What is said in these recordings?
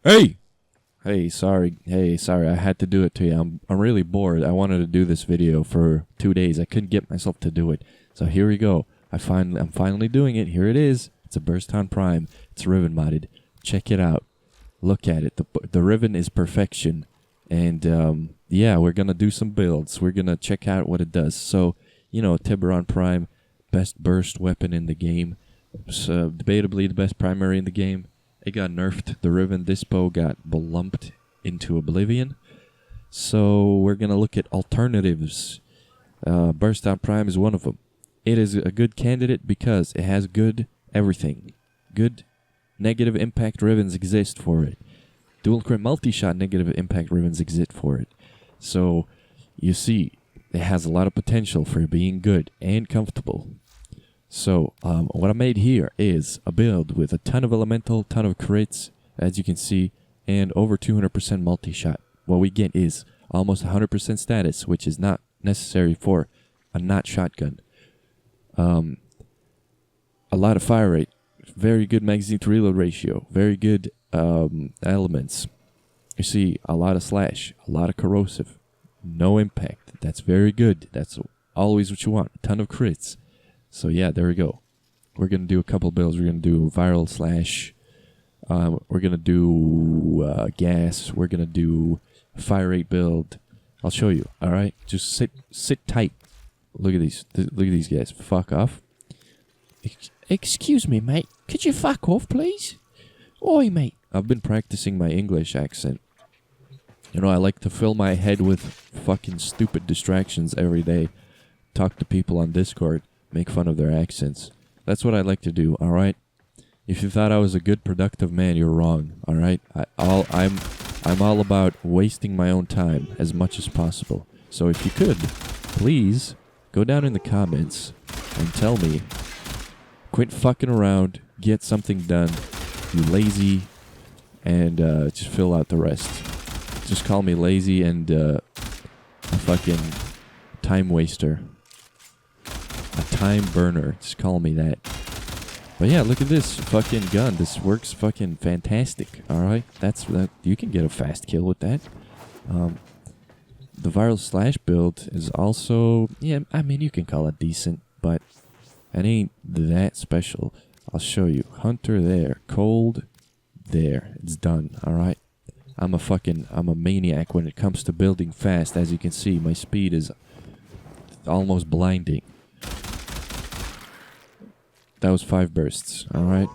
Hey! Hey, sorry. Hey, sorry. I had to do it to you. I'm really bored. I wanted to do this video for 2 days. I couldn't get myself to do it. So here we go. I'm finally doing it. Here it is. It's a Burstoon Prime. It's riven modded. Check it out. Look at it. The riven is perfection. And yeah, we're gonna do some builds. We're gonna check out what it does. So, you know, Tiburon Prime, best burst weapon in the game. So, debatably the best primary in the game. It got nerfed. The riven dispo got blumped into oblivion. So we're gonna look at alternatives. Burstoon Prime is one of them. It is a good candidate because it has good everything. Good negative impact rivens exist for it. Dual crit multi-shot negative impact rivens exist for it. So you see, it has a lot of potential for being good and comfortable. So, what I made here is a build with a ton of elemental, ton of crits, as you can see, and over 200% multi-shot. What we get is almost 100% status, which is not necessary for a not shotgun. A lot of fire rate, very good magazine to reload ratio, very good elements. You see, a lot of slash, a lot of corrosive, no impact. That's very good. That's always what you want. A ton of crits. So yeah, there we go. We're going to do a couple builds. We're going to do viral slash. We're going to do gas. We're going to do a fire rate build. I'll show you. All right? Just sit tight. Look at these guys. Fuck off. Excuse me, mate. Could you fuck off, please? Oi, mate. I've been practicing my English accent. You know, I like to fill my head with fucking stupid distractions every day. Talk to people on Discord. Make fun of their accents. That's what I like to do, alright? If you thought I was a good, productive man, you're wrong, alright? I'm all about wasting my own time as much as possible. So if you could, please, go down in the comments and tell me, quit fucking around, get something done, you lazy, and just fill out the rest. Just call me lazy and a fucking time waster. A time burner. Just call me that. But yeah, look at this fucking gun. This works fucking fantastic. Alright? That you can get a fast kill with that. The viral slash build is also, yeah, I mean, you can call it decent, but it ain't that special. I'll show you. Hunter there. Cold there. It's done. Alright? I'm a maniac when it comes to building fast. As you can see, my speed is almost blinding. That was 5 bursts, alright?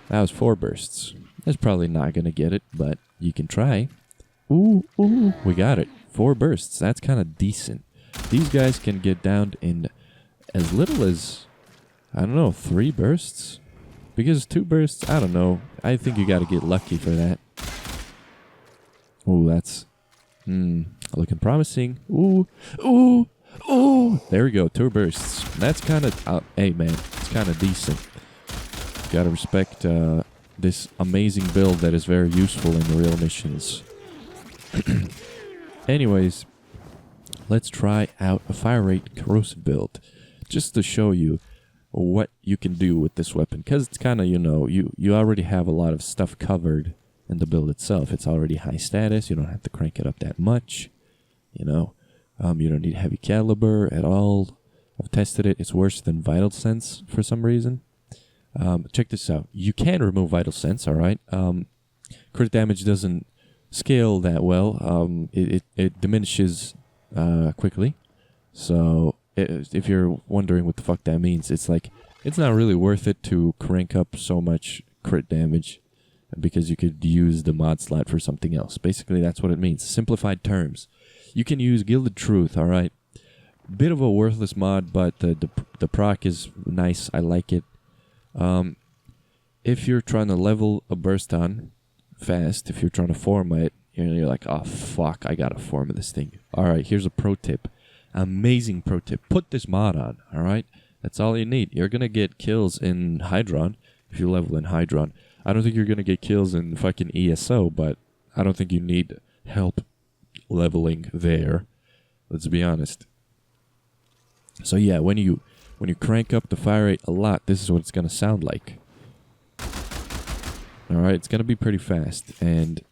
That was 4 bursts. That's probably not gonna get it, but you can try. Ooh, we got it. 4 bursts, that's kind of decent. These guys can get down in as little as, I don't know, 3 bursts? Because 2 bursts, I don't know. I think you gotta get lucky for that. Ooh, that's, looking promising. Ooh. There we go, 2 bursts. That's kind of, hey man, it's kind of decent. Gotta respect this amazing build that is very useful in the real missions. Anyways, let's try out a fire rate corrosive build, just to show you what you can do with this weapon. Because it's kind of, you know, you already have a lot of stuff covered in the build itself. It's already high status. You don't have to crank it up that much, you know. You don't need heavy caliber at all. I've tested it. It's worse than Vital Sense for some reason. Check this out. You can remove Vital Sense, alright? Crit damage doesn't scale that well. It diminishes quickly. So, if you're wondering what the fuck that means, it's like, it's not really worth it to crank up so much crit damage because you could use the mod slot for something else. Basically, that's what it means. Simplified terms. You can use Gilded Truth, alright? Bit of a worthless mod, but the proc is nice. I like it. If you're trying to level a Burstoon fast, if you're trying to form it, you're like, oh fuck, I gotta form this thing. Alright, here's a pro tip. Amazing pro tip. Put this mod on, alright? That's all you need. You're gonna get kills in Hydron, if you level in Hydron. I don't think you're gonna get kills in fucking ESO, but I don't think you need help leveling there. Let's be honest. So yeah, when you crank up the fire rate a lot, this is what it's gonna sound like. Alright, it's gonna be pretty fast, and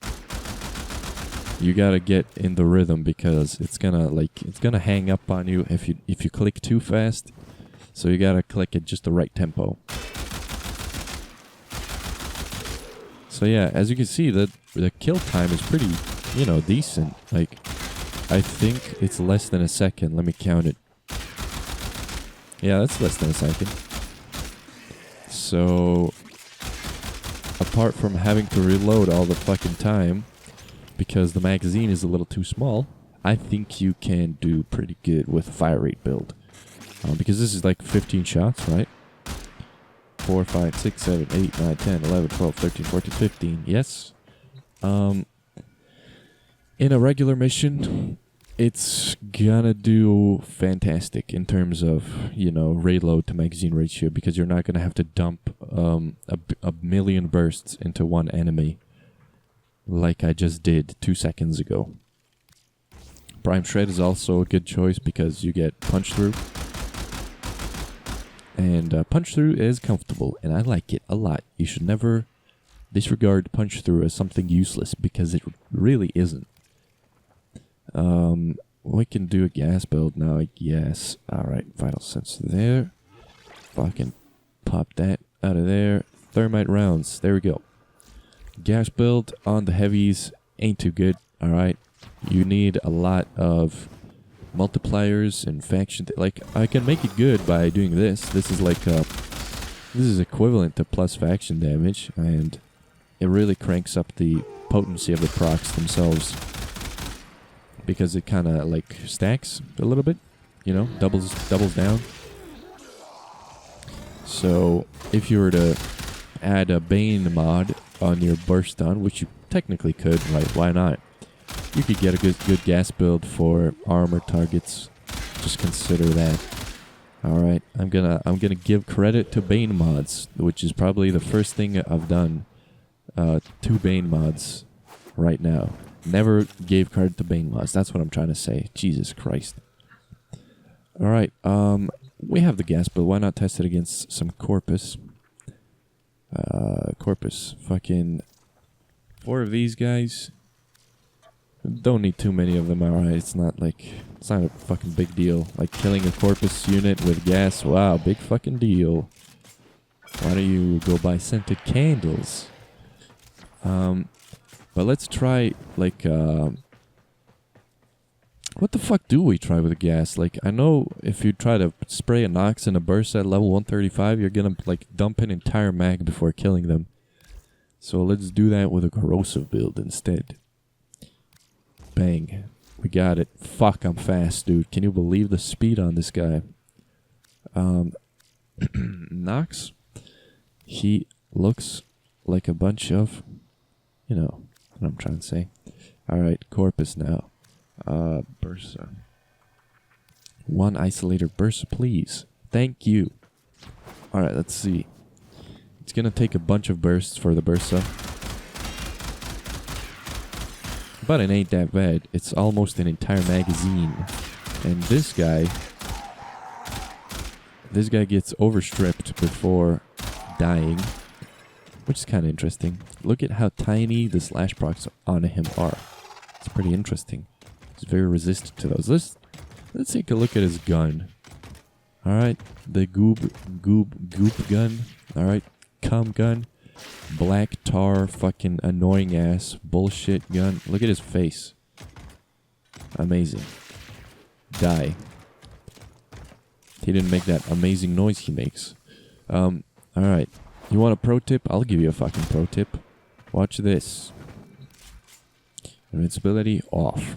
you gotta get in the rhythm because it's gonna hang up on you if you click too fast. So you gotta click at just the right tempo. So yeah, as you can see, the kill time is pretty, you know, decent. Like, I think it's less than a second. Let me count it. Yeah, that's less than a second. So, apart from having to reload all the fucking time, because the magazine is a little too small, I think you can do pretty good with a fire rate build. Because this is like 15 shots, right? 4, 5, 6, 7, 8, 9, 10, 11, 12, 13, 14, 15. Yes. In a regular mission, it's gonna do fantastic in terms of, you know, reload to magazine ratio, because you're not gonna have to dump a million bursts into one enemy like I just did 2 seconds ago. Prime Shred is also a good choice because you get punch through. And punch through is comfortable, and I like it a lot. You should never disregard punch through as something useless, because it really isn't. We can do a gas build now, I guess. Alright, vital sensor there. Fucking pop that out of there. Thermite rounds, there we go. Gas build on the heavies ain't too good, alright? You need a lot of multipliers and faction. Like, I can make it good by doing this. This is like this is equivalent to plus faction damage, and it really cranks up the potency of the procs themselves, because it kind of like stacks a little bit, you know, doubles down. So if you were to add a Bane mod on your Burstoon, which you technically could, right? Why not? You could get a good gas build for armor targets. Just consider that. Alright, I'm gonna give credit to Bane mods, which is probably the first thing I've done. 2 Bane mods right now. Never gave credit to Bane mods. That's what I'm trying to say. Jesus Christ. Alright, we have the gas build. Why not test it against some Corpus? Corpus. Fucking 4 of these guys. Don't need too many of them, alright. It's not a fucking big deal. Like killing a Corpus unit with gas, wow, big fucking deal. Why don't you go buy scented candles? But let's try, like, what the fuck do we try with the gas? Like, I know if you try to spray a Nox in a burst at level 135, you're gonna, like, dump an entire mag before killing them. So let's do that with a corrosive build instead. Bang. We got it. Fuck, I'm fast, dude. Can you believe the speed on this guy? Nox, he looks like a bunch of, you know what I'm trying to say. Alright, Corpus now. Bursa. 1 isolator Bursa, please. Thank you. Alright, let's see. It's gonna take a bunch of bursts for the Bursa. But it ain't that bad. It's almost an entire magazine. And this guy gets overstripped before dying, which is kind of interesting. Look at how tiny the slash procs on him are. It's pretty interesting. It's very resistant to those. Let's take a look at his gun. Alright, the goop gun. Alright, cum gun. Black tar, fucking annoying ass bullshit gun. Look at his face. Amazing. Die. He didn't make that amazing noise he makes. Alright. You want a pro tip? I'll give you a fucking pro tip. Watch this. Invincibility off.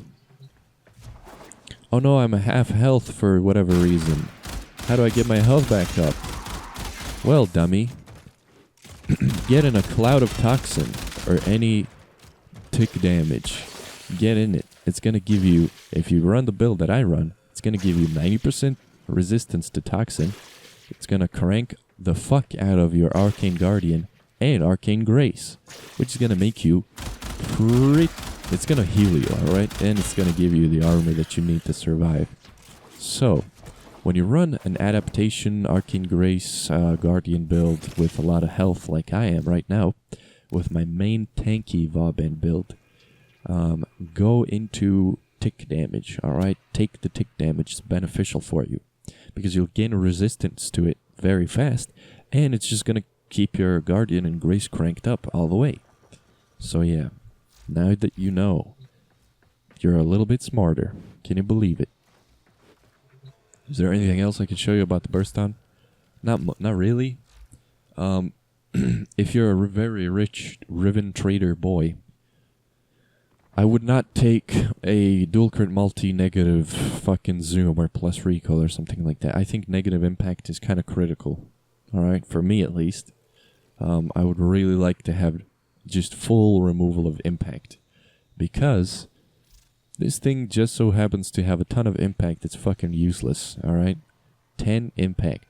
Oh no, I'm a half health for whatever reason. How do I get my health back up? Well, dummy. Get in a cloud of toxin or any tick damage. Get in it. It's going to give you, if you run the build that I run, it's going to give you 90% resistance to toxin. It's going to crank the fuck out of your Arcane Guardian and Arcane Grace, which is going to make you it's going to heal you, alright? And it's going to give you the armor that you need to survive. So, when you run an adaptation Arcane Grace Guardian build with a lot of health like I am right now, with my main tanky Vauban build, go into tick damage, alright? Take the tick damage, it's beneficial for you. Because you'll gain a resistance to it very fast, and it's just gonna keep your Guardian and Grace cranked up all the way. So yeah, now that you know, you're a little bit smarter. Can you believe it? Is there anything else I can show you about the Burston? Not really. If you're a very rich Riven trader boy, I would not take a dual crit multi-negative fucking zoom or plus recoil or something like that. I think negative impact is kind of critical. Alright, for me at least. I would really like to have just full removal of impact. Because this thing just so happens to have a ton of impact that's fucking useless. Alright? 10 impact.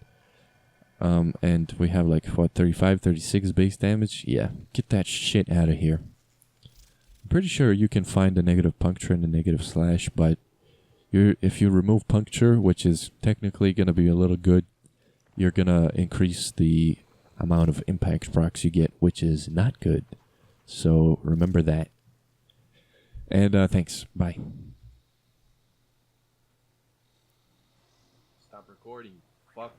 And we have like, what, 35, 36 base damage? Yeah, get that shit out of here. I'm pretty sure you can find a negative puncture and a negative slash, but if you remove puncture, which is technically going to be a little good, you're going to increase the amount of impact procs you get, which is not good. So remember that. And thanks. Bye. Stop recording. Fuck.